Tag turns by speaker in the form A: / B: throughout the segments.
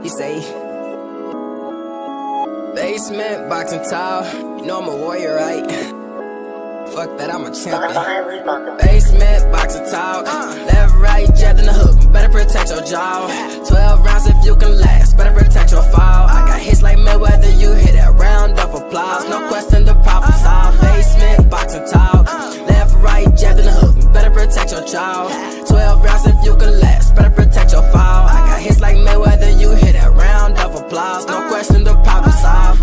A: He say, basement, boxing towel. You know I'm a warrior, right? Fuck that, I'm a champion. Basement, boxing towel. Left, right, jab in the hook. Better protect your jaw. 12 rounds if you can last. Better protect your fall. I got hits like Mayweather. You hit that round of applause. No question, the problem solved. Basement, boxing towel. Left, right, jab in the hook. Better protect your jaw. 12 rounds if you can last. Better protect your fall. I got hits like Mayweather. You hit that round of applause. No question, the problem solved.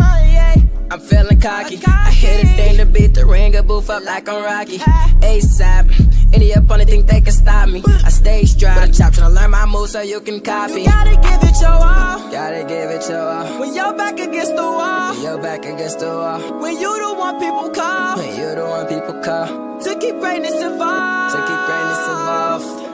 A: I'm feeling cocky. I hit a thing to beat the ring, a boof up like I'm Rocky. ASAP, any opponent think they can stop me. I stay strapped, but I'm chopped, tryna learn my moves so you can copy. You gotta give it your all. Gotta give it your all. When you're back against the wall. When you're back against the wall. When you the one people call. When you the one people call. To keep greatness involved. To keep greatness involved.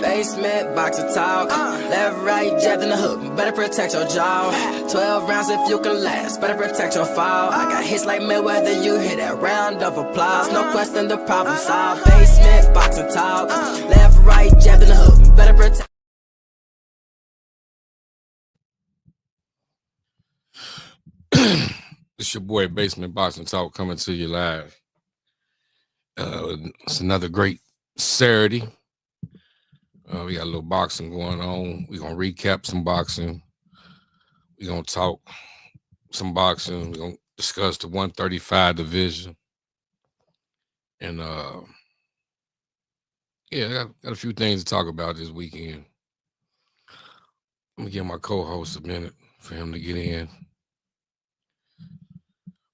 A: Basement, boxer talk. Left, right, jab in the hook. Better protect your jaw. 12 rounds if you can last. Better protect your fall. I got hits like Mayweather. You hit that round of applause. No question, the problem solved. Basement, boxer talk. Left, right, jab in the hook. Better protect.
B: It's your boy Basement Boxing Talk coming to you live. It's another great Saturday. We got a little boxing going on. We're going to recap some boxing. We're going to talk some boxing. We're going to discuss the 135 division. And, I got a few things to talk about this weekend. I'm going to give my co-host a minute for him to get in.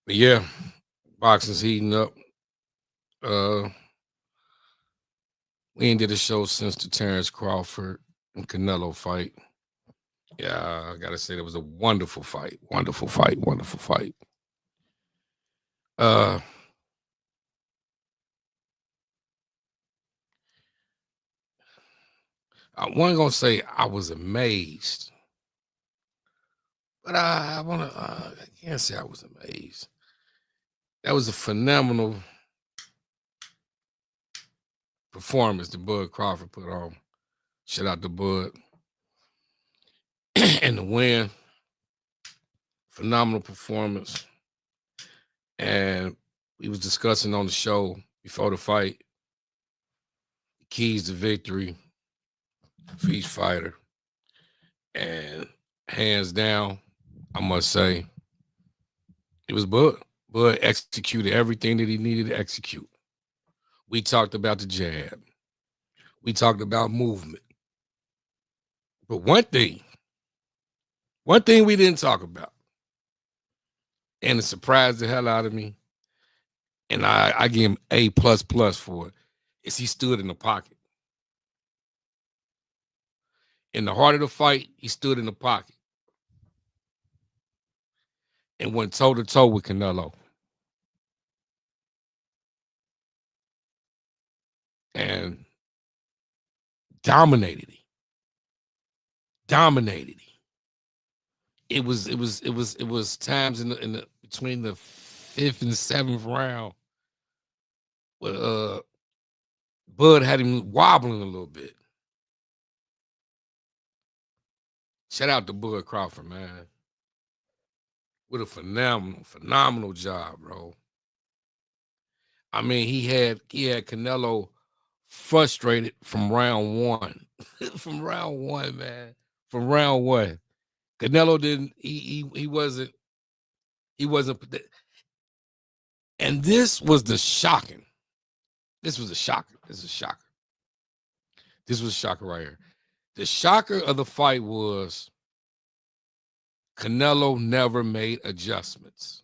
B: But, yeah, boxing's heating up. We ain't did a show since the Terrence Crawford and Canelo fight. Yeah, I gotta say that was a wonderful fight. Wonderful fight. Wonderful fight. I wasn't gonna say I was amazed, but I can't say I was amazed. That was a phenomenal performance that Bud Crawford put on. Shout out to Bud. And the win, phenomenal performance. And we was discussing on the show before the fight the keys to victory for each fighter. And hands down, I must say, it was Bud. Bud executed everything that he needed to execute. We talked about the jab. We talked about movement. But one thing we didn't talk about, and it surprised the hell out of me, and I give him A++ for it, is he stood in the pocket. In the heart of the fight, he stood in the pocket and went toe-to-toe with Canelo. And dominated him. It was times in the between the 5th and 7th round where Bud had him wobbling a little bit. Shout out to Bud Crawford, man. What a phenomenal job, bro. I mean, he had Canelo frustrated from round one. From round one, man. From round one. Canelo didn't, he wasn't, and this was the shocking. This was a shocker. This was a shocker right here. The shocker of the fight was Canelo never made adjustments.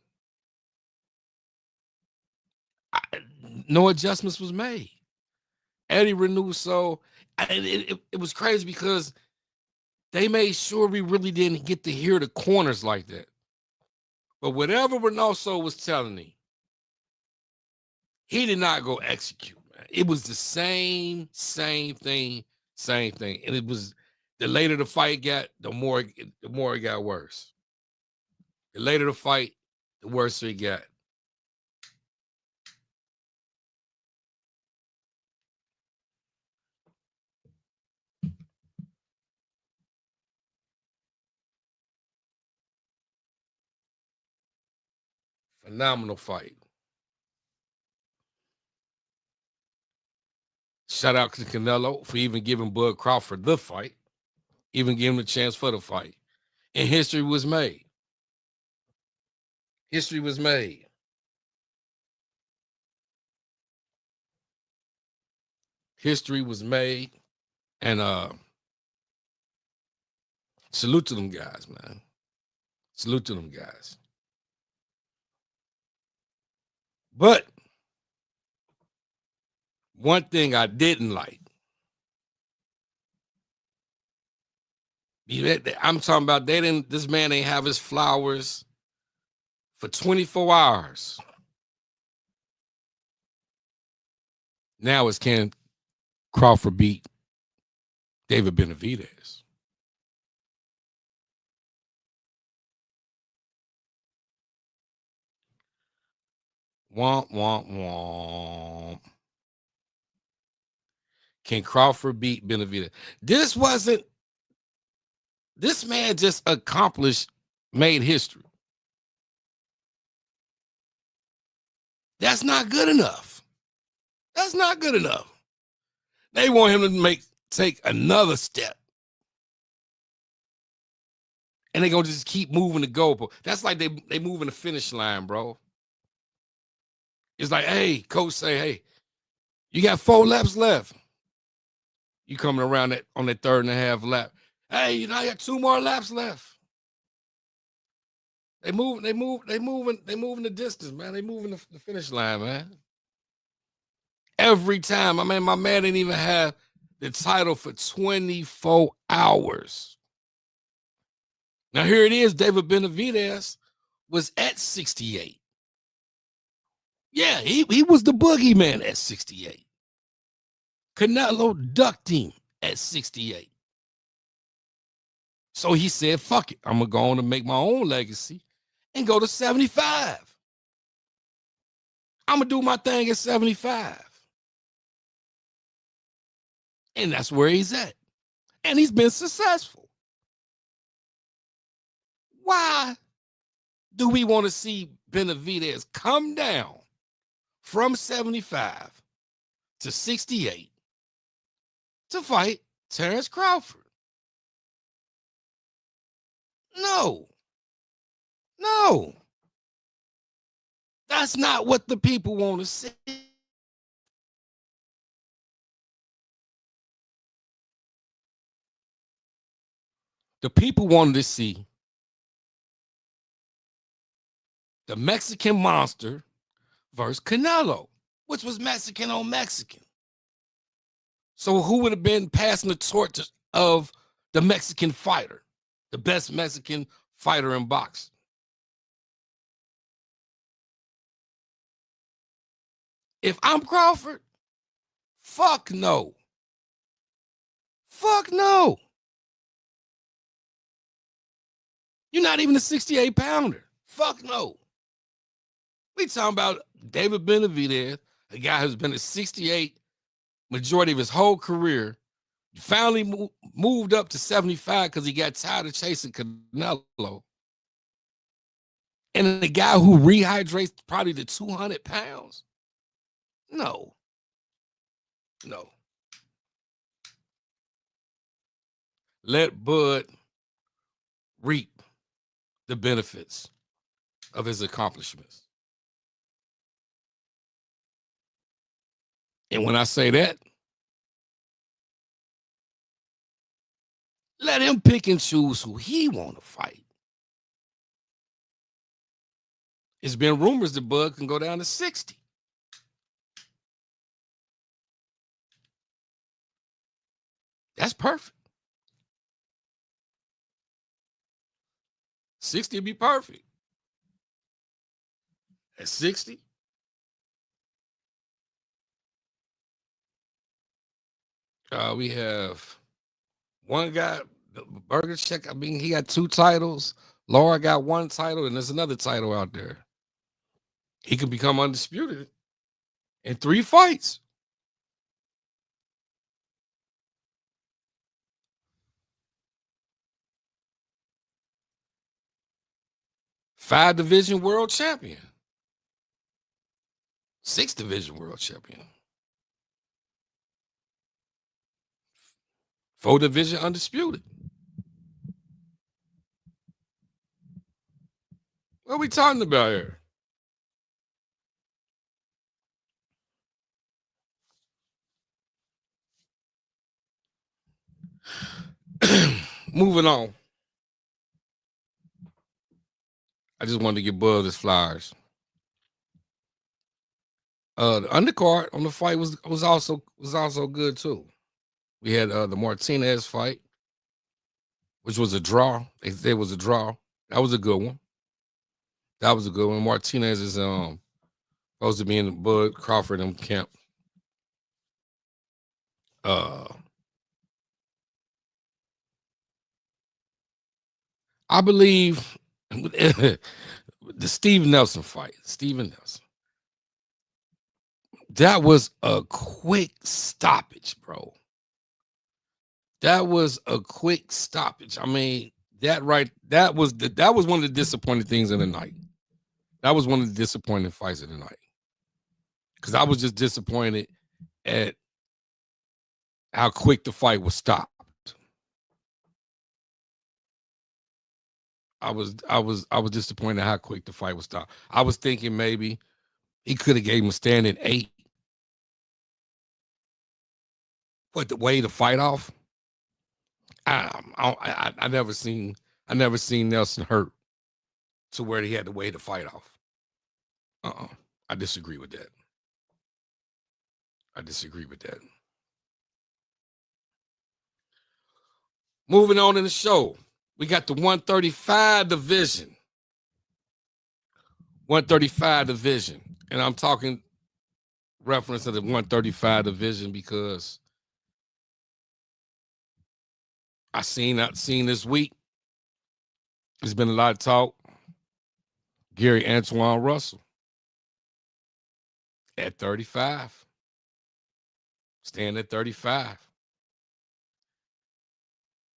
B: No adjustments was made. Eddie Renuso, it was crazy because they made sure we really didn't get to hear the corners like that. But whatever Reynoso was telling me, he did not go execute, man. It was the same thing. And it was, the later the fight got, the more it got worse. The later the fight, the worse it got. Phenomenal fight. Shout out to Canelo for even giving Bud Crawford the fight, even giving him a chance for the fight. And history was made. History was made. History was made. And salute to them guys, man. Salute to them guys. But one thing I didn't like, I'm talking about this man ain't have his flowers for 24 hours. Now it's can Crawford beat David Benavidez? Womp, womp, womp. Can Crawford beat Benavidez? This man just made history. That's not good enough. That's not good enough. They want him to take another step. And they're going to just keep moving the goalpost. That's like they moving the finish line, bro. It's like, hey, coach say, hey, you got 4 laps left. You coming around on that 3.5 lap. Hey, I got 2 more laps left. They moving the distance, man. They moving the finish line, man. Every time. I mean, my man didn't even have the title for 24 hours. Now here it is. David Benavidez was at 68. Yeah, he was the boogeyman at 68. Canelo ducked him at 68. So he said, fuck it. I'm going to go on and make my own legacy and go to 75. I'm going to do my thing at 75. And that's where he's at. And he's been successful. Why do we want to see Benavidez come down from 75 to 68 to fight Terrence Crawford? No. That's not what the people want to see. The people wanted to see the Mexican monster versus Canelo, which was Mexican on Mexican. So who would have been passing the torch of the Mexican fighter, the best Mexican fighter in boxing? If I'm Crawford, fuck no. Fuck no. You're not even a 68 pounder. Fuck no. We talking about David Benavidez, a guy who's been at 68 majority of his whole career, finally moved up to 75 because he got tired of chasing Canelo. And the guy who rehydrates probably to 200 pounds. No. Let Bud reap the benefits of his accomplishments. And when I say that, let him pick and choose who he want to fight. It's been rumors that Bud can go down to 60. That's perfect. 60 would be perfect. At 60, we have one guy, Burger Check. I mean, he got 2 titles. Laura got 1 title, and there's another title out there. He can become undisputed in 3 fights. Five-division world champion. 6 division world champion. 4 division undisputed. What are we talking about here? Moving on. I just wanted to give Buzz his flowers. The undercard on the fight was also good too. We had the Martinez fight, which was a draw. They said it was a draw. That was a good one. Martinez is supposed to be in the Bud Crawford and camp. I believe the Steve Nelson fight. Steven Nelson. That was a quick stoppage, bro. That was a quick stoppage. I mean, that was one of the disappointing things in the night. That was one of the disappointing fights of the night. Because I was just disappointed at how quick the fight was stopped. I was disappointed how quick the fight was stopped. I was thinking maybe he could have gave him a standing 8. But the way to fight off, I never seen Nelson hurt to where he had to weigh the fight off. I disagree with that. Moving on in the show, we got the 135 division. 135 division. And I'm talking reference to the 135 division because I seen this week. There's been a lot of talk. Gary Antoine Russell at 35. Staying at 35.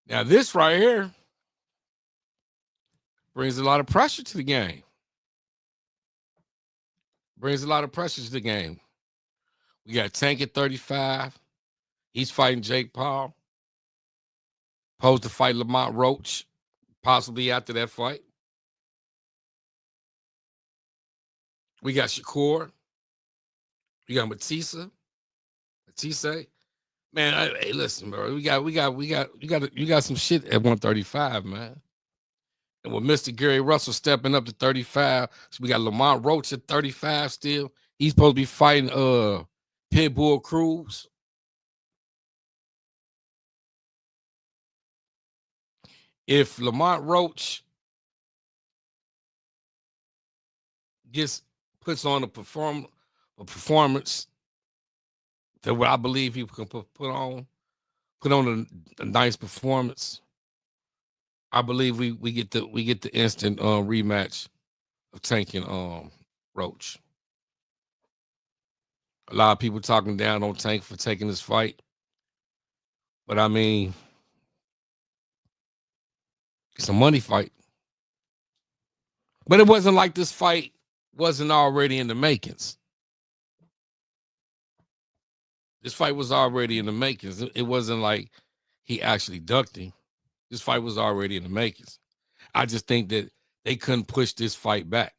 B: Now, this right here brings a lot of pressure to the game. We got Tank at 35. He's fighting Jake Paul. Supposed to fight Lamont Roach, possibly after that fight. We got Shakur. We got Matisse. Man, hey, listen, bro. You got some shit at 135, man. And with Mr. Gary Russell stepping up to 35, so we got Lamont Roach at 35 still. He's supposed to be fighting Pitbull Cruz. If Lamont Roach puts on a performance that what I believe he can put on a nice performance, I believe we get the instant rematch of Tank and Roach. A lot of people talking down on Tank for taking this fight, but I mean, it's a money fight. But it wasn't like this fight wasn't already in the makings. This fight was already in the makings. It wasn't like he actually ducked him. This fight was already in the makings. I just think that they couldn't push this fight back.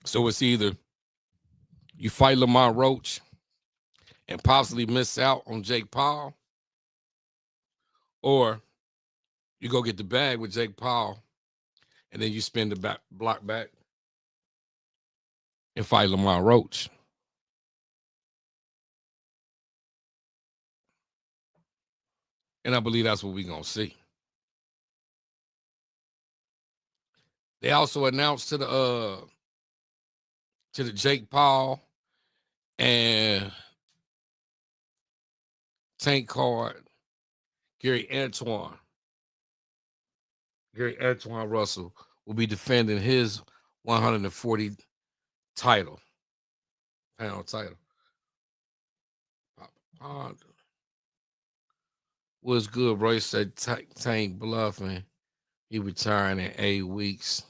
B: So it's either you fight Lamont Roach and possibly miss out on Jake Paul, or you go get the bag with Jake Paul and then you spin the block back and fight Lamont Roach. And I believe that's what we're going to see. They also announced to the Jake Paul and Tank card, Gary Antoine Russell will be defending his 140 pound title. What's good, bro? He said Tank bluffing. He retiring in 8 weeks.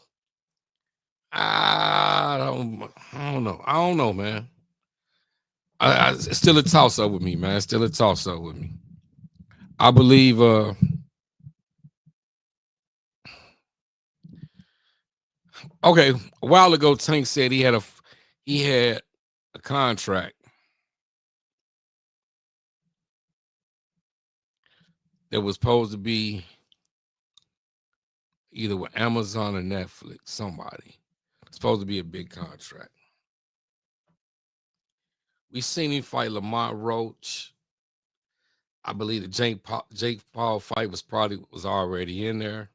B: I don't know. I don't know, man. It's still a toss up with me, man. It's still a toss up with me. I believe. Okay, a while ago, Tank said he had a contract that was supposed to be either with Amazon or Netflix. Somebody. It's supposed to be a big contract. We seen him fight Lamont Roach. I believe the Jake Paul fight was already in there.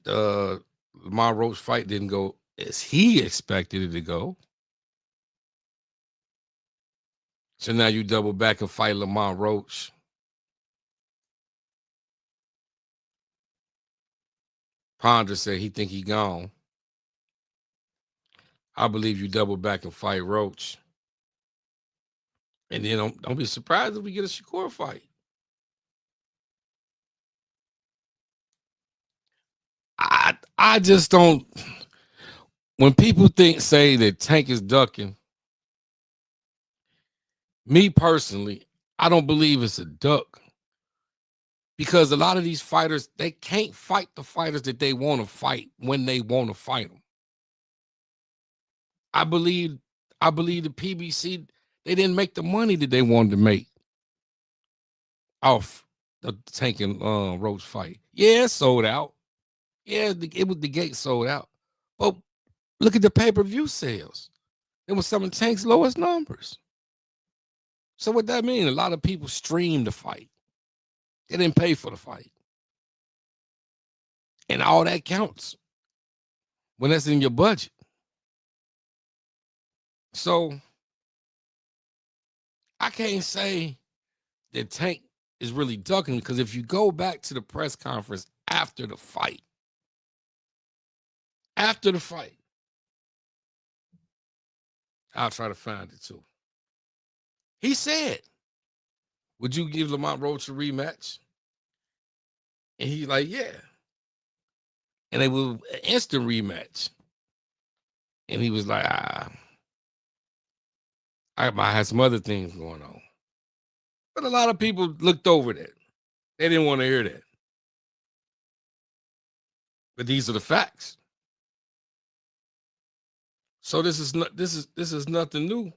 B: The Lamont Roach fight didn't go as he expected it to go. So now you double back and fight Lamont Roach. Ponder said he think he gone. I believe you double back and fight Roach. And then don't be surprised if we get a Shakur fight. I just don't. When people say that Tank is ducking, me personally, I don't believe it's a duck. Because a lot of these fighters, they can't fight the fighters that they want to fight when they want to fight them. I believe the PBC, they didn't make the money that they wanted to make off the Tank and Roach fight. Yeah, it sold out. Yeah, it was the gate sold out. But look at the pay-per-view sales. It was some of Tank's lowest numbers. So what that mean? A lot of people streamed the fight. They didn't pay for the fight. And all that counts when that's in your budget. So I can't say that Tank is really ducking, because if you go back to the press conference after the fight, I'll try to find it too. He said, would you give Lamont Roach a rematch? And he's like, yeah. And they will an instant rematch. And he was like, I had some other things going on. But a lot of people looked over that. They didn't want to hear that. But these are the facts. So this is nothing new.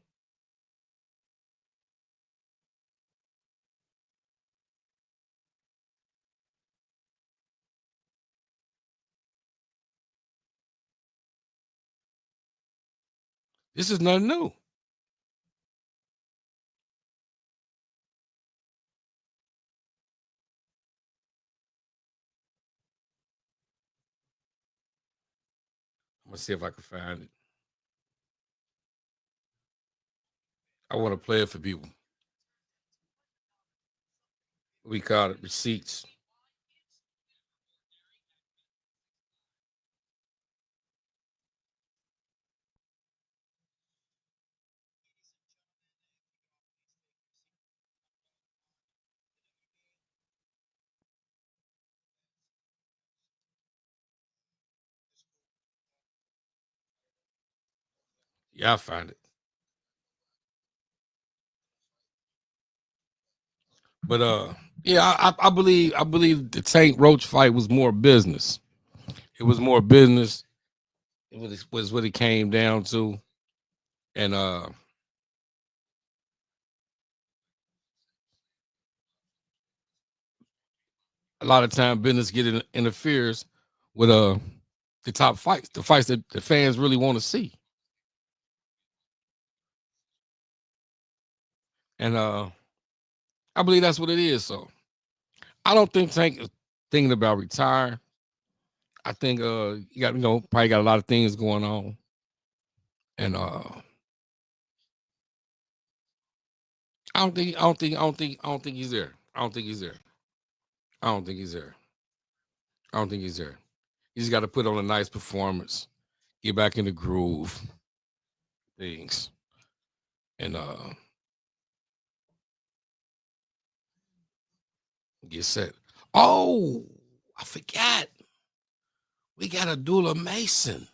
B: This is nothing new. I'm gonna see if I can find it. I want to play it for people. We call it receipts. Yeah, I find it. But yeah, I believe the Tank Roach fight was more business. It was more business. It was what it came down to. And a lot of time business interferes with the top fights, the fights that the fans really want to see. And I believe that's what it is. So I don't think Tank is thinking about retiring. I think you got probably got a lot of things going on. And I don't think he's there. I don't think he's there. I don't think he's there. I don't think he's there. He's got to put on a nice performance, get back in the groove, things, and get set. Oh, I forgot. We got Abdullah Mason.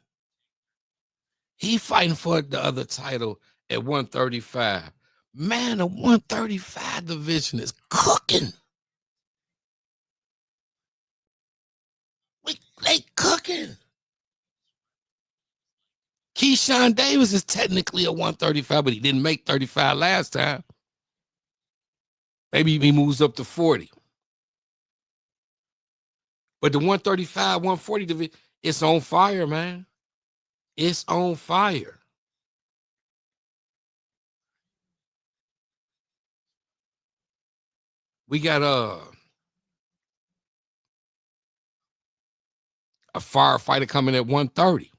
B: He fighting for the other title at 135. Man, the 135 division is cooking. They cooking. Keyshawn Davis is technically a 135, but he didn't make 35 last time. Maybe he moves up to 40. But the 135, 140 division, it's on fire, man. It's on fire. We got a firefighter coming at 130.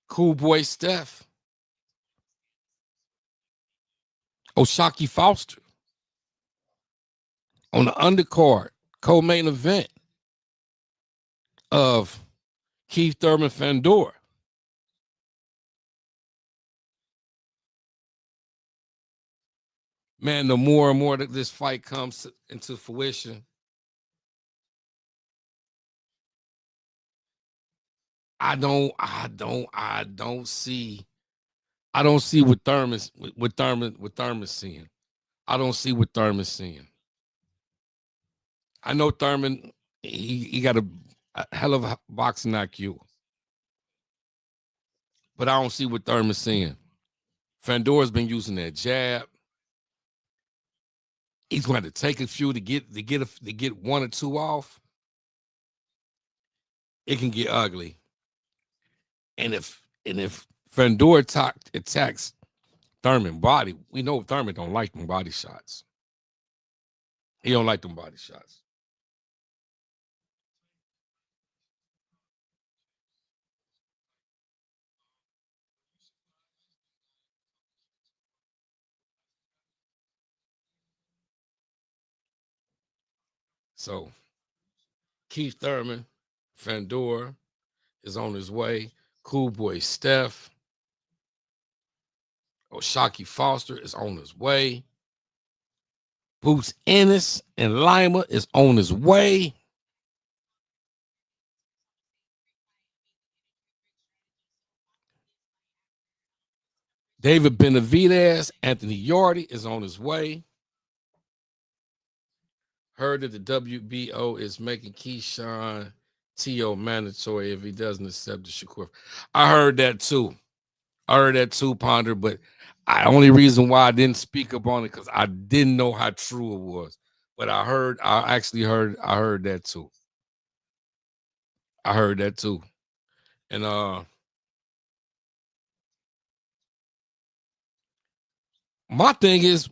B: Cool boy Steph. Shakur Foster. On the undercard, co-main event of Keith Thurman Fandor. Man, the more and more that this fight comes into fruition, I don't see what Thurman's seeing. I don't see what Thurman's seeing. I know Thurman, he got a hell of a boxing IQ. But I don't see what Thurman's seeing. Fandor's been using that jab. He's going to take a few to get one or two off. It can get ugly. And if Fandor attacks Thurman body, we know Thurman don't like them body shots. He don't like them body shots. So Keith Thurman, Fandor is on his way. Cool boy Steph, Shakur Foster is on his way. Boots Ennis and Lima is on his way. David Benavidez, Anthony Yardy is on his way. Heard that the WBO is making Keyshawn T.O. mandatory if he doesn't accept the Shakur. I heard that too. Ponder, but the only reason why I didn't speak up on it because I didn't know how true it was. But I heard that too. I heard that too. And my thing is,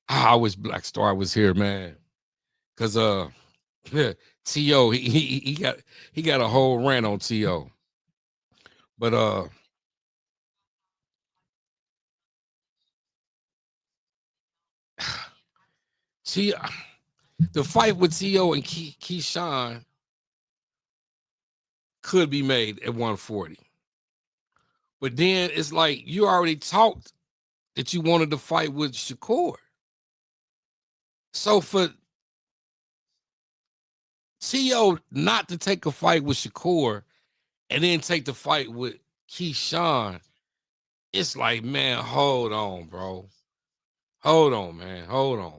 B: I wish Black Star was here, man. Cause T.O. he got a whole rant on T.O. But the fight with T.O. and Keyshawn could be made at 140. But then it's like you already talked that you wanted to fight with Shakur. So for T.O. not to take a fight with Shakur and then take the fight with Keyshawn, it's like, man, hold on, bro. Hold on, man. Hold on.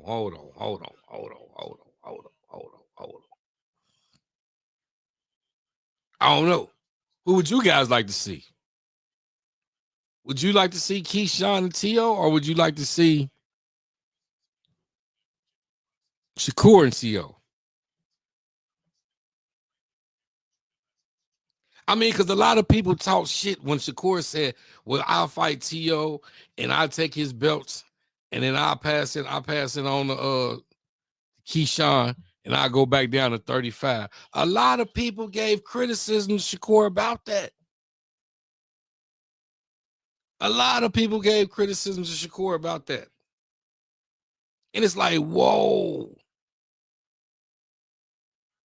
B: I don't know. Who would you guys like to see? Would you like to see Keyshawn and T.O., or would you like to see Shakur and T.O.? I mean, because a lot of people talk shit when Shakur said, well, I'll fight T.O. and I'll take his belts and then I'll pass it on to Keyshawn and I'll go back down to 35. A lot of people gave criticism to Shakur about that. A lot of people gave criticism to Shakur about that. And it's like, whoa.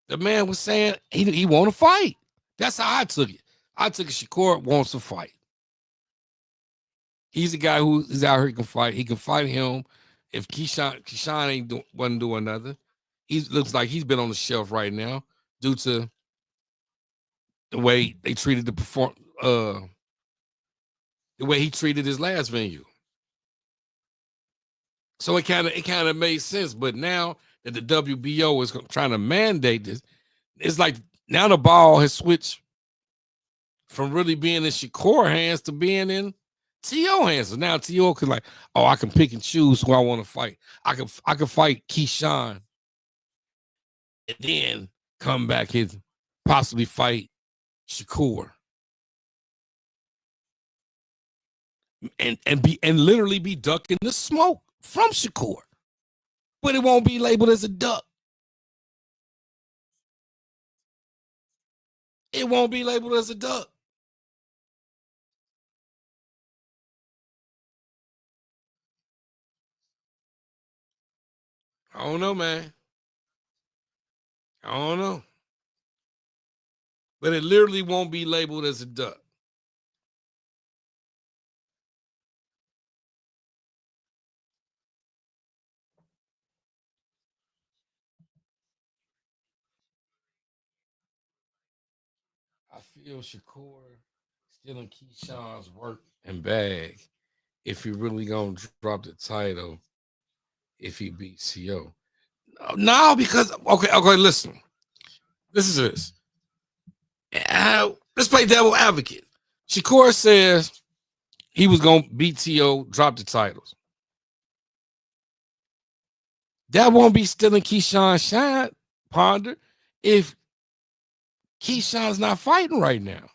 B: The man was saying he want to fight. That's how I took it. I took it Shakur wants to fight. He's a guy who is out here, he can fight. He can fight him if Keyshawn wasn't doing nothing, he looks like he's been on the shelf right now due to the way they treated the way he treated his last venue. So it kind of made sense. But now that the WBO is trying to mandate this, it's like now the ball has switched from really being in Shakur hands to being in T.O. hands. So now T.O. can like, oh, I can pick and choose who I want to fight. I can fight Keyshawn and then come back and possibly fight Shakur. And literally be ducking the smoke from Shakur. But it won't be labeled as a duck. It won't be labeled as a duck. I don't know, man. I don't know. But it literally won't be labeled as a duck. I feel Shakur stealing Keyshawn's work and bag if he really gonna drop the title if he beats CO. No, because okay, listen. This is this. Let's play devil advocate. Shakur says he was gonna beat T.O., drop the titles. That won't be stealing Keyshawn's shine, Ponder, if Keyshawn's not fighting right now.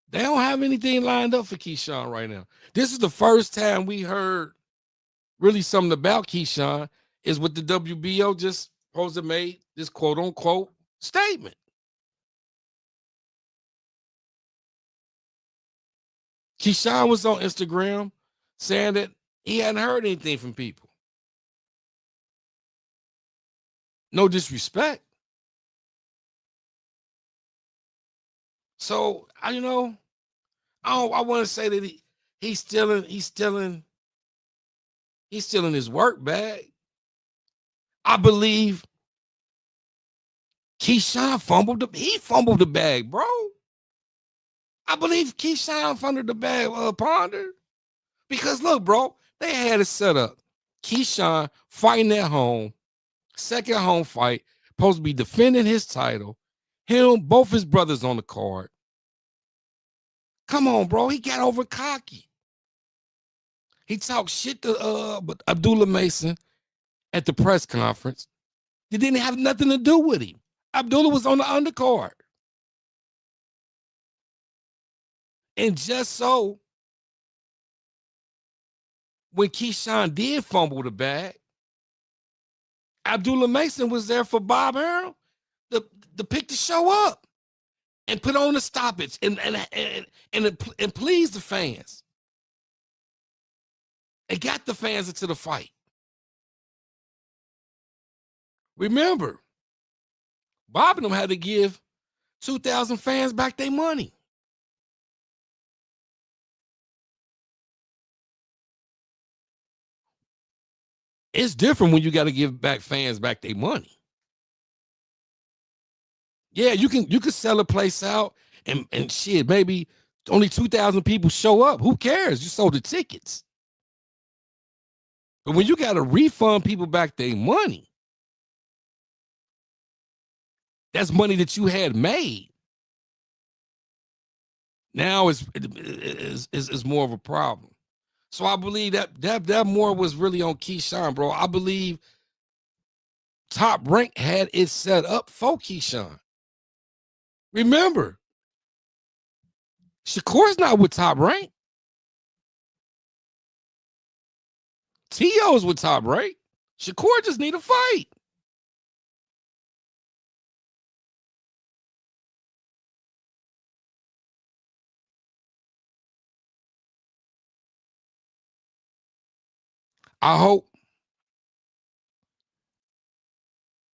B: They don't have anything lined up for Keyshawn right now. This is the first time we heard really something about Keyshawn is what the WBO just supposed to made this quote unquote statement. Keyshawn was on Instagram saying that he hadn't heard anything from people. No disrespect. So I want to say that he's stealing his work bag. I believe Keyshawn fumbled the bag, bro. I believe Keyshawn fumbled the bag, Ponder. Because look, bro, they had it set up. Keyshawn fighting at home, second home fight, supposed to be defending his title. Both his brothers on the card. Come on, bro. He got over cocky. He talked shit to Abdullah Mason at the press conference. It didn't have nothing to do with him. Abdullah was on the undercard. And just so, when Keyshawn did fumble the bag, Abdullah Mason was there for Bob Arum to pick the show up and put on the stoppage and please the fans. It got the fans into the fight. Remember, Bob and them had to give 2,000 fans back their money. It's different when you got to give back fans back their money. Yeah, you can sell a place out and shit, maybe only 2,000 people show up. Who cares? You sold the tickets. But when you got to refund people back their money, that's money that you had made. Now it's more of a problem. So I believe that more was really on Keyshawn, bro. I believe Top Rank had it set up for Keyshawn. Remember, Shakur's not with Top Rank. T.O.'s with Top Rank. Shakur just need a fight. I hope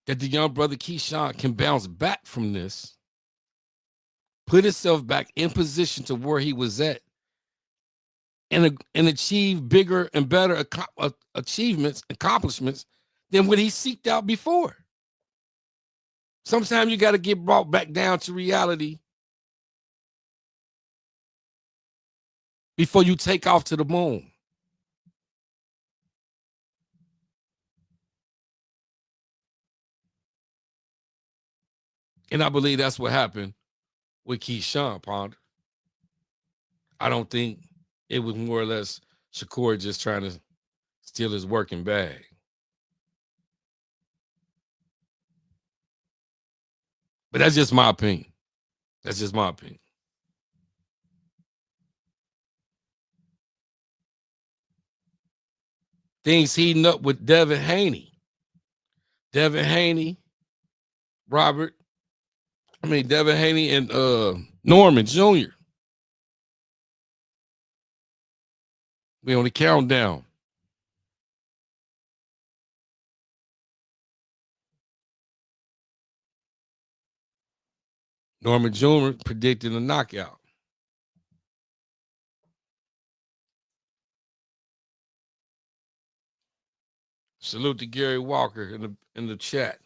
B: that the young brother Keyshawn can bounce back from this, put himself back in position to where he was at and achieve bigger and better accomplishments than what he seeked out before. Sometimes you got to get brought back down to reality before you take off to the moon. And I believe that's what happened with Keyshawn Ponder. I don't think it was more or less Shakur just trying to steal his working bag. But that's just my opinion. That's just my opinion. Things heating up with Devin Haney. Devin Haney and Norman Jr. We on the countdown. Norman Jr. predicted a knockout. Salute to Gary Walker in the chat.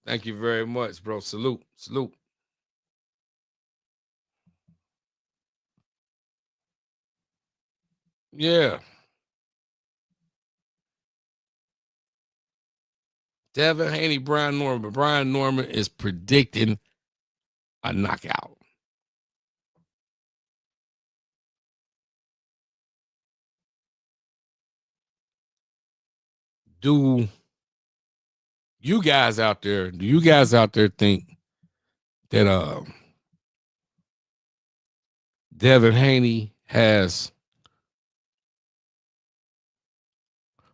B: Thank you very much, bro. Salute. Yeah. Devin Haney, Brian Norman. But Brian Norman is predicting a knockout. Do you guys out there think that Devin Haney has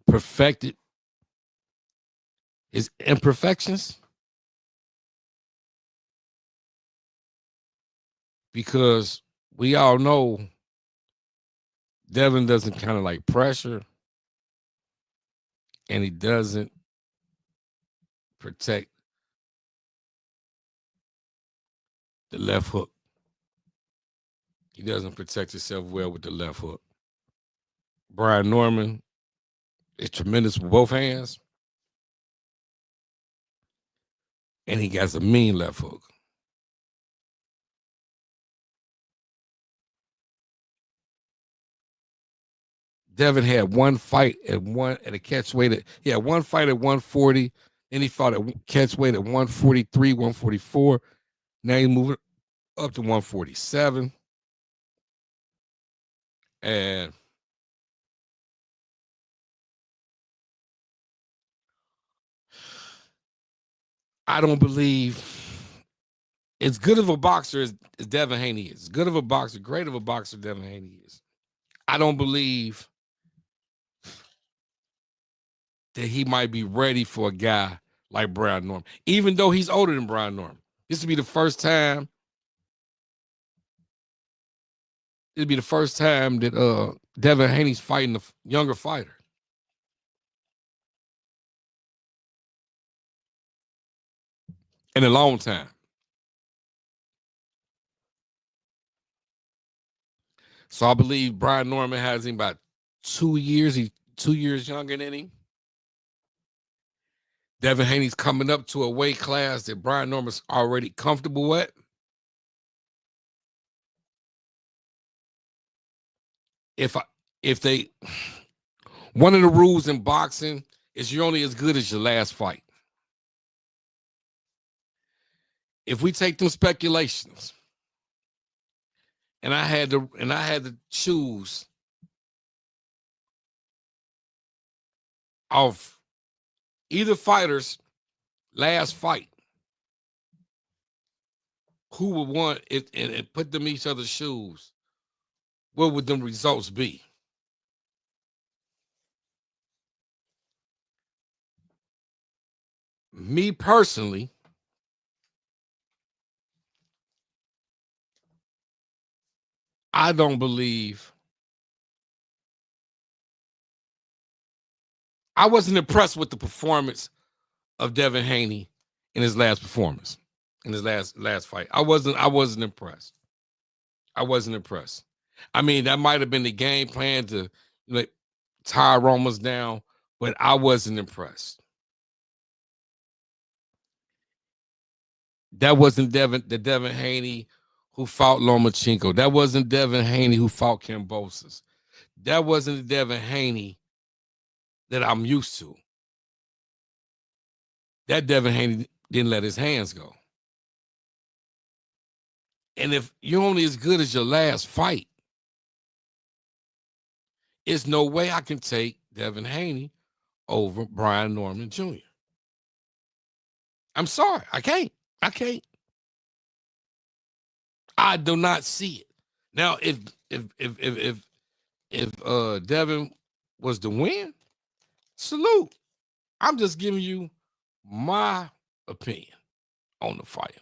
B: perfected his imperfections? Because we all know Devin doesn't kind of like pressure, and he doesn't protect the left hook. He doesn't protect himself well with the left hook. Brian Norman is tremendous with both hands, and he got a mean left hook. Devin had one fight at a catch weight. He had one fight at 140. Then he fought at catch weight at 143, 144. Now he's moving up to 147. And I don't believe as good of a boxer as Devin Haney is. As good of a boxer, great of a boxer Devin Haney is. I don't believe that he might be ready for a guy like Brian Norman, even though he's older than Brian Norman. This would be the first time. It'd be the first time that Devin Haney's fighting a younger fighter. In a long time. So I believe Brian Norman has him about 2 years. He's 2 years younger than him. Devin Haney's coming up to a weight class that Brian Norman's already comfortable with. One of the rules in boxing is you're only as good as your last fight. If we take them speculations, and I had to choose off either fighter's last fight, who would want it and put them in each other's shoes, what would them results be? Me personally, I don't believe. I wasn't impressed with the performance of Devin Haney in his last performance, in his last fight. I wasn't impressed. I wasn't impressed. I mean, that might have been the game plan to like tie Romas down, but I wasn't impressed. That wasn't the Devin Haney who fought Lomachenko. That wasn't Devin Haney who fought Kambosos. That wasn't the Devin Haney that I'm used to. That Devin Haney didn't let his hands go. And if you're only as good as your last fight, there's no way I can take Devin Haney over Brian Norman Jr. I'm sorry. I can't. I can't. I do not see it. Now, if Devin was to win, salute. I'm just giving you my opinion on the fight.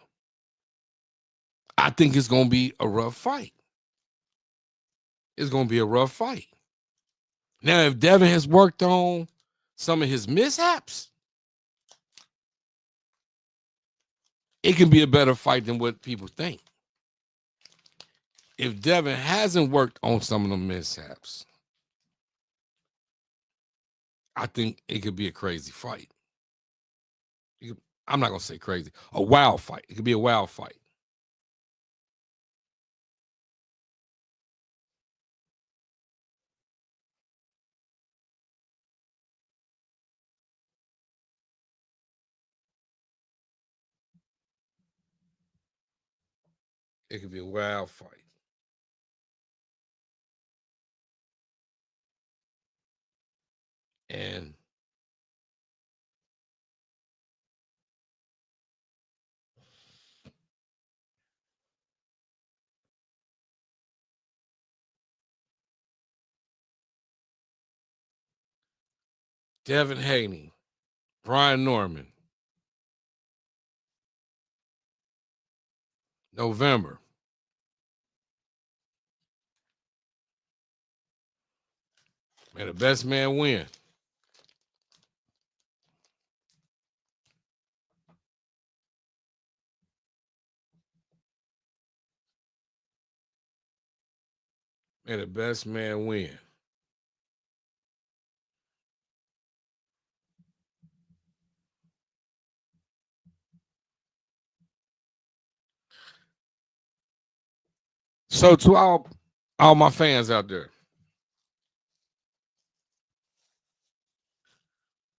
B: I think it's gonna be a rough fight. It's gonna be a rough fight. Now, if Devin has worked on some of his mishaps, it can be a better fight than what people think. If Devin hasn't worked on some of the mishaps, I think it could be a crazy fight. I'm not gonna say crazy, a wild fight. It could be a wild fight. It could be a wild fight. And Devin Haney, Brian Norman, November. May the best man win. May the best man win. So to all my fans out there,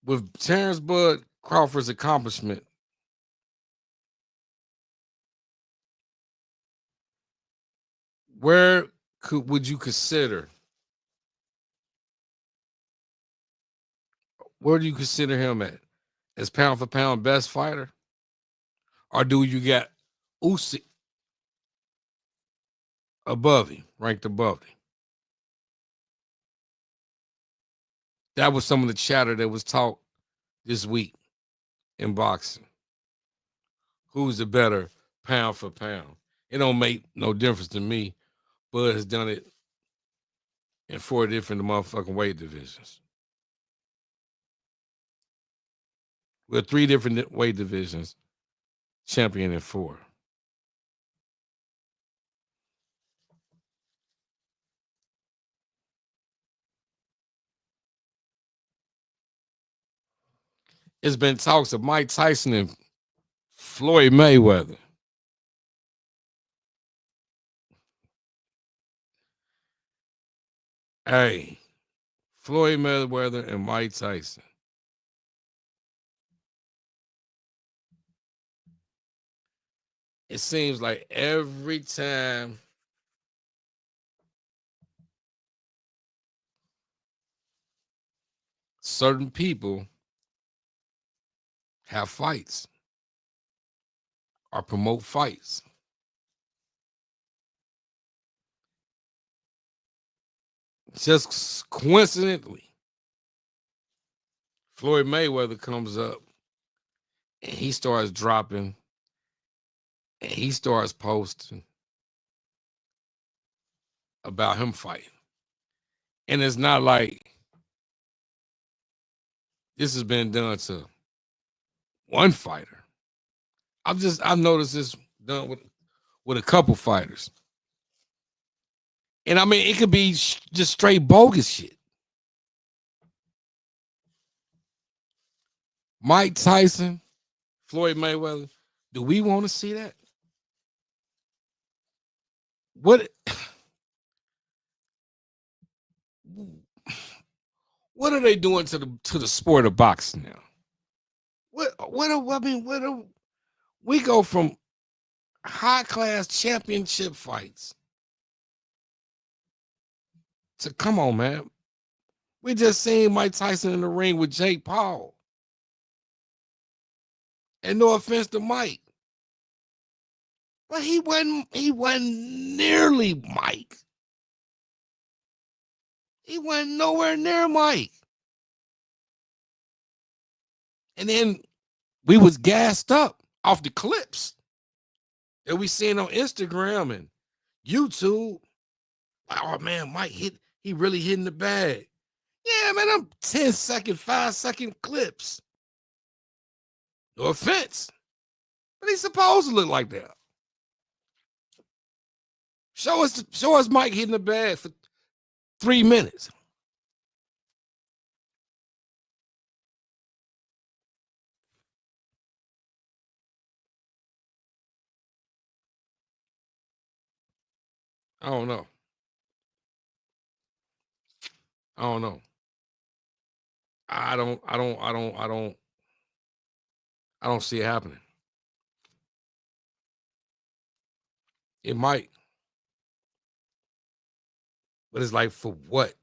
B: with Terrence Bud Crawford's accomplishment, where would you consider? Where do you consider him at? As pound for pound best fighter, or do you got Usyk above him, ranked above him? That was some of the chatter that was talked this week in boxing. Who's the better pound for pound? It don't make no difference to me. Bud has done it in 4 different motherfucking weight divisions. With 3 different weight divisions, champion in 4. It's been talks of Mike Tyson and Floyd Mayweather. Hey, Floyd Mayweather and Mike Tyson. It seems like every time certain people have fights or promote fights, just coincidentally, Floyd Mayweather comes up and he starts dropping and he starts posting about him fighting. And it's not like this has been done to one fighter. I've noticed this done with a couple fighters. And I mean, it could be just straight bogus shit. Mike Tyson, Floyd Mayweather. Do we want to see that? What what are they doing to the sport of boxing now? We go from high class championship fights to come on, man. We just seen Mike Tyson in the ring with Jake Paul. And no offense to Mike, but he wasn't nearly Mike. He wasn't nowhere near Mike. And then we was gassed up off the clips that we seen on Instagram and YouTube. Like, oh man, he really hitting the bag. Yeah, man, I'm 10-second, 5-second clips. No offense. But he's supposed to look like that. Show us Mike hitting the bag for 3 minutes. I don't know. I don't know. I don't see it happening. It might, but it's like for what?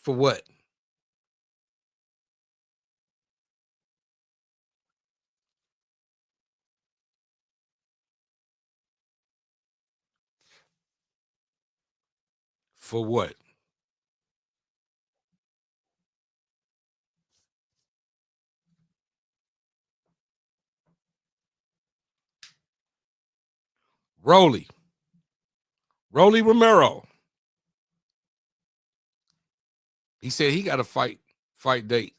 B: For what? For what? Rolly Romero. He said he got a fight date.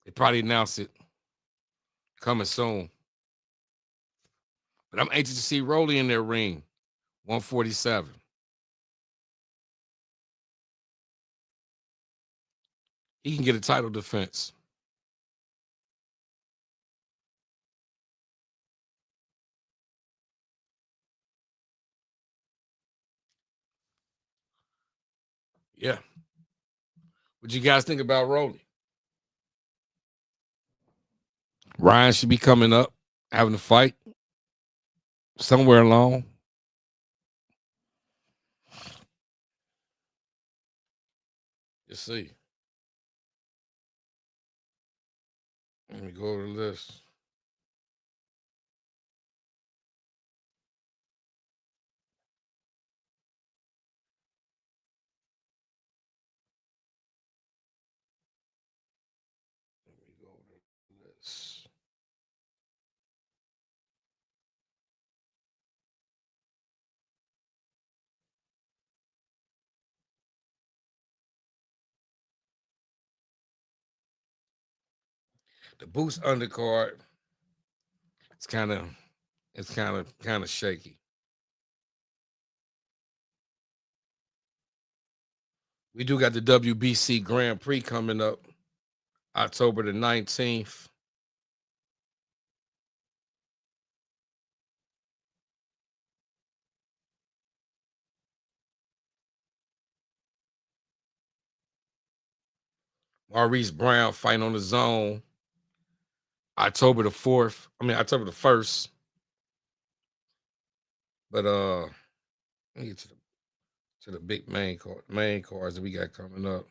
B: They probably announced it coming soon. But I'm anxious to see Rolly in their ring, 147. He can get a title defense. Yeah. What you guys think about Rolly? Ryan should be coming up, having a fight somewhere along. Let's see. Let me go over the list. Let me go over the list. The Boost undercard. It's kind of shaky. We do got the WBC Grand Prix coming up October the 19th. Maurice Brown fighting on the zone October the 4th. October the 1st. But let me get to the big main cards that we got coming up.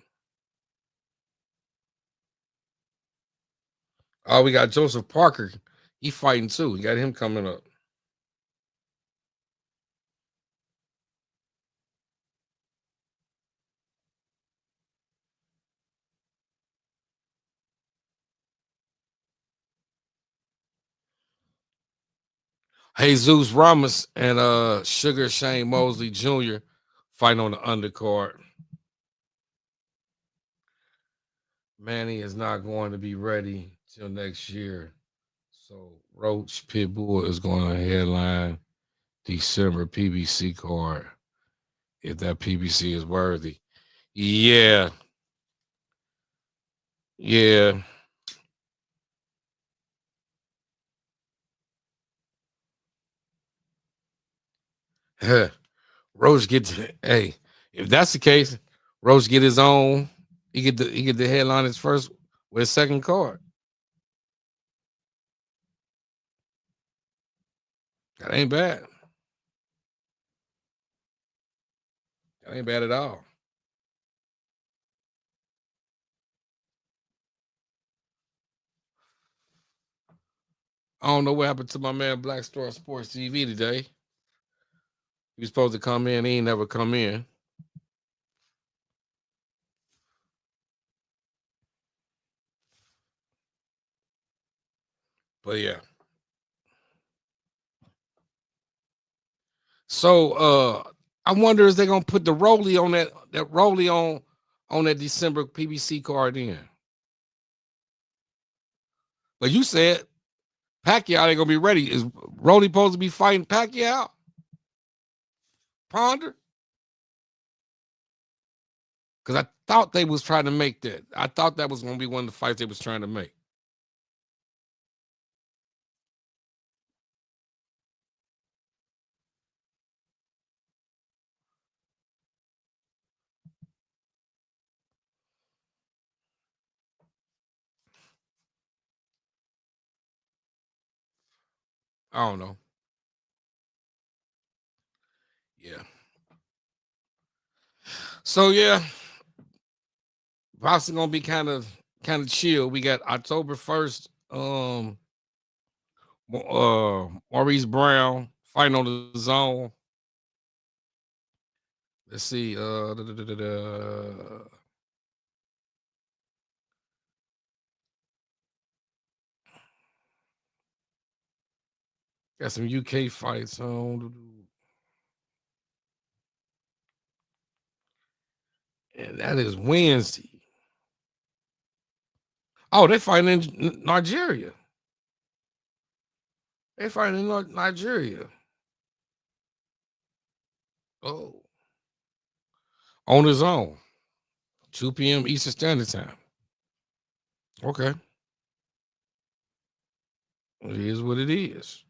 B: Oh, we got Joseph Parker. He fighting too. We got him coming up. Jesus Ramos and Sugar Shane Mosley Jr. fighting on the undercard. Manny is not going to be ready till next year. So Roach Pitbull is going to headline December PBC card if that PBC is worthy. Yeah. Yeah. Roach get hey, if that's the case, Roach get his own. He get the headline his first with his second card. That ain't bad. That ain't bad at all. I don't know what happened to my man Black Star Sports TV today. He was supposed to come in. He ain't never come in. But yeah. So I wonder is they gonna put the Rolly on that Rolly on that December PBC card in. But you said Pacquiao ain't gonna be ready. Is Rolly supposed to be fighting Pacquiao? Ponder? Because I thought they was trying to make that. I thought that was gonna be one of the fights they was trying to make. I don't know. Yeah. So yeah, boxing gonna be kind of chill. We got October 1st. Maurice Brown fighting on the zone. Let's see. Got some UK fights on. And that is Wednesday. Oh, they fighting in Nigeria. They fighting in Nigeria. Oh. On his own. 2 p.m. Eastern Standard Time. Okay. It is what it is.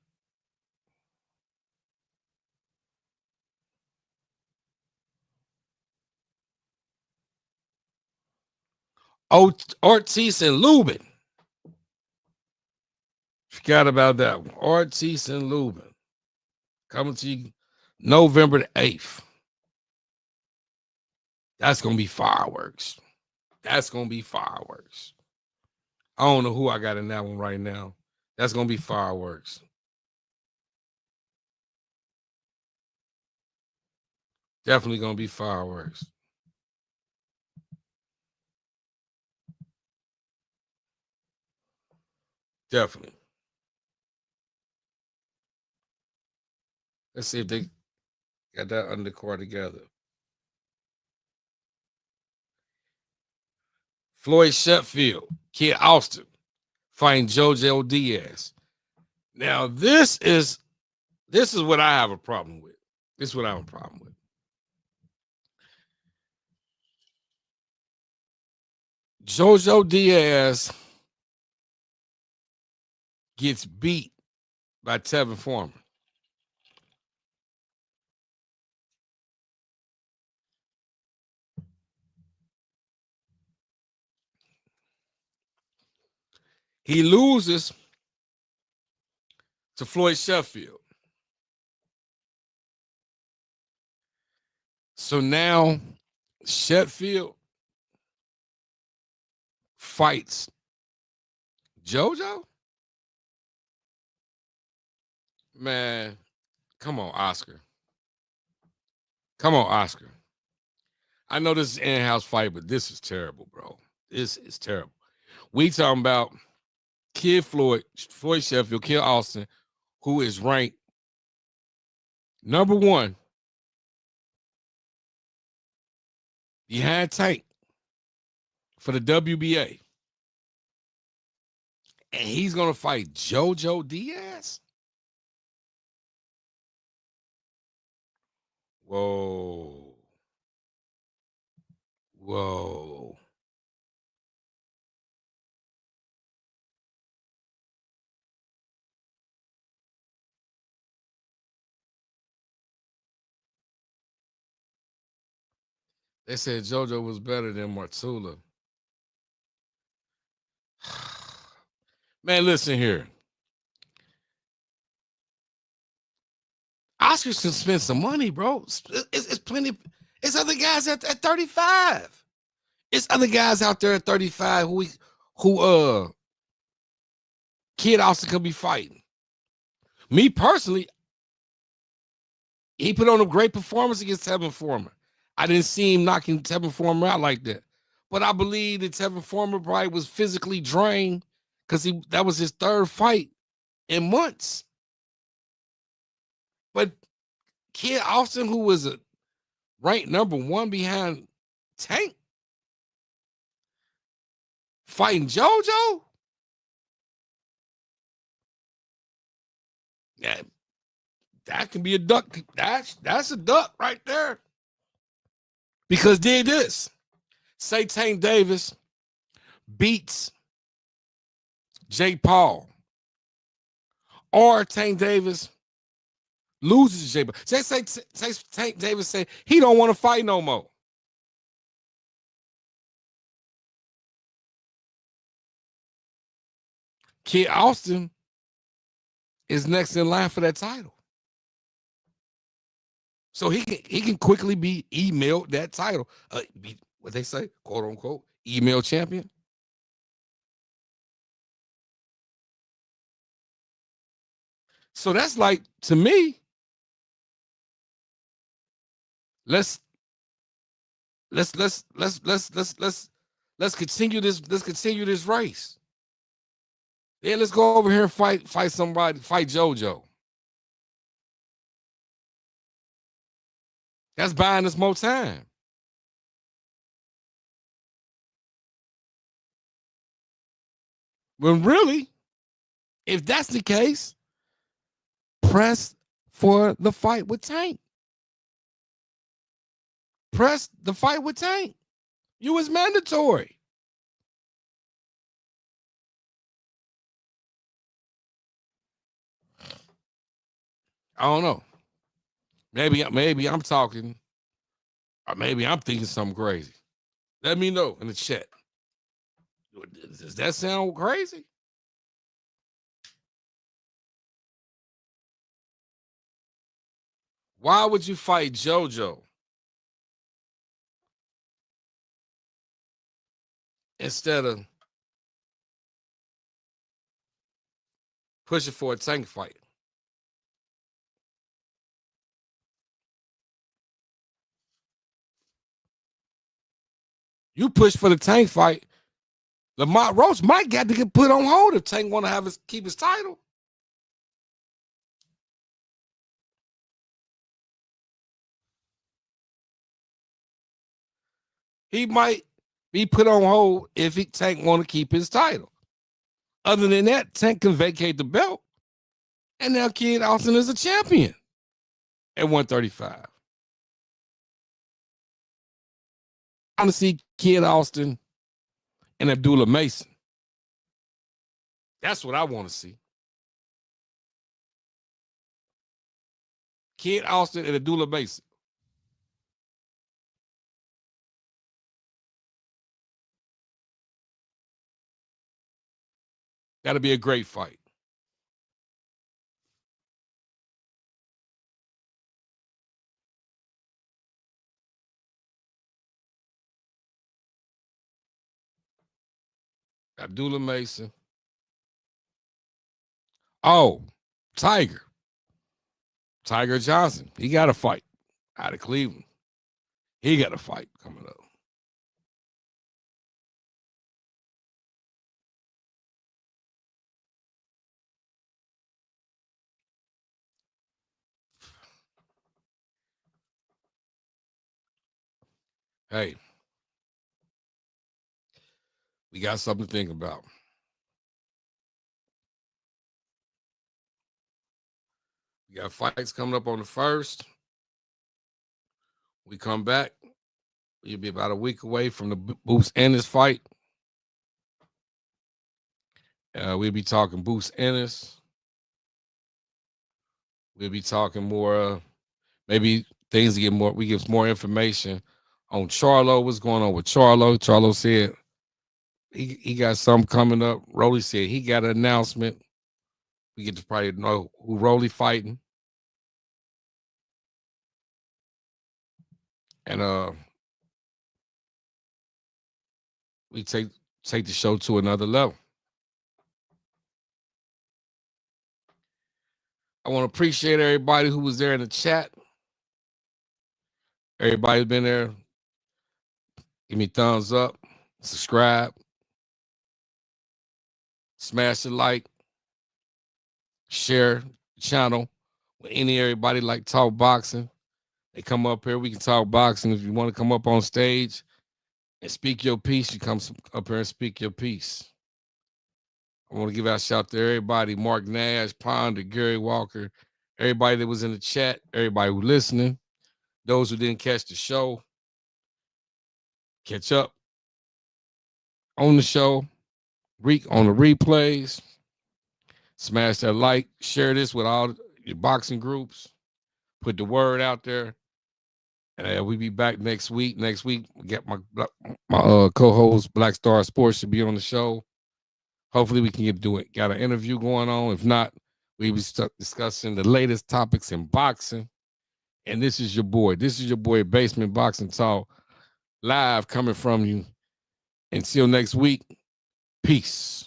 B: Ortiz and Lubin. Forgot about that one. Ortiz and Lubin. Coming to you November the 8th. That's going to be fireworks. That's going to be fireworks. I don't know who I got in that one right now. That's going to be fireworks. Definitely going to be fireworks. Definitely. Let's see if they got that undercard together. Floyd Sheffield, Kid Austin, fighting JoJo Diaz. Now, this is what I have a problem with. This is what I have a problem with. JoJo Diaz gets beat by Tevin Foreman. He loses to Floyd Sheffield. So now Sheffield fights JoJo? Man, come on, Oscar. Come on, Oscar. I know this is an in-house fight, but this is terrible, bro. This is terrible. We talking about Kid Floyd Sheffield, Kid Austin, who is ranked number 1 behind Tank for the WBA. And he's gonna fight JoJo Diaz? Whoa. Whoa. They said JoJo was better than Martula. Man, listen here. Oscar should spend some money, bro. It's plenty. It's other guys at 35. It's other guys out there at 35 who Kid Austin could be fighting. Me personally, he put on a great performance against Tevin Former. I didn't see him knocking Tevin Former out like that. But I believe that Tevin Former probably was physically drained because that was his third fight in months. But Kid Austin, who was a ranked number 1 behind Tank, fighting JoJo? Yeah, that can be a duck. That's a duck right there. Because did this. Say Tank Davis beats Jake Paul. Or Tank Davis loses Jake Paul. Say Tank Davis say he don't want to fight no more. Kid Austin is next in line for that title. So he can quickly be emailed that title. Be, what they say, quote unquote, email champion. So that's like, to me, let's continue this. Let's continue this race. Yeah, let's go over here and fight somebody, fight JoJo. That's buying us more time. When really, if that's the case, press for the fight with Tank. Press the fight with Tank. You was mandatory. I don't know. Maybe I'm talking, or maybe I'm thinking something crazy. Let me know in the chat. Does that sound crazy? Why would you fight JoJo instead of pushing for a Tank fight? You push for the Tank fight, Lamont Roach might get to get put on hold if Tank want to keep his title. He might be put on hold if Tank want to keep his title. Other than that, Tank can vacate the belt, and now Kid Austin is a champion at 135. I want to see Kid Austin and Abdullah Mason. That's what I want to see. Kid Austin and Abdullah Mason. That'll be a great fight. Abdullah Mason. Oh, Tiger Johnson. He got a fight out of Cleveland. He got a fight coming up. Hey, we got something to think about. We got fights coming up on the 1st. We come back. We'll be about a week away from the Boots Ennis fight. We'll be talking Boots Ennis. We'll be talking more, maybe things to get more. We give more information on Charlo. What's going on with Charlo? Charlo said he got something coming up. Rolly said he got an announcement. We get to probably know who Rolly fighting. And we take the show to another level. I want to appreciate everybody who was there in the chat. Everybody's been there. Give me thumbs up, subscribe, smash the like, share the channel with everybody like talk boxing. They come up here, we can talk boxing. If you want to come up on stage and speak your piece, you come up here and speak your piece. I want to give out a shout to everybody, Mark Nash, Ponder, Gary Walker, everybody that was in the chat, everybody who listening, those who didn't catch the show, catch up on the show, on the replays, smash that like, share this with all your boxing groups, put the word out there. And we'll be back next week. Next week, we get my co-host Black Star Sports should be on the show. Hopefully, we can got an interview going on. If not, we'll be discussing the latest topics in boxing. And this is your boy. This is your boy, Basement Boxing Talk, live coming from you. Until next week, peace.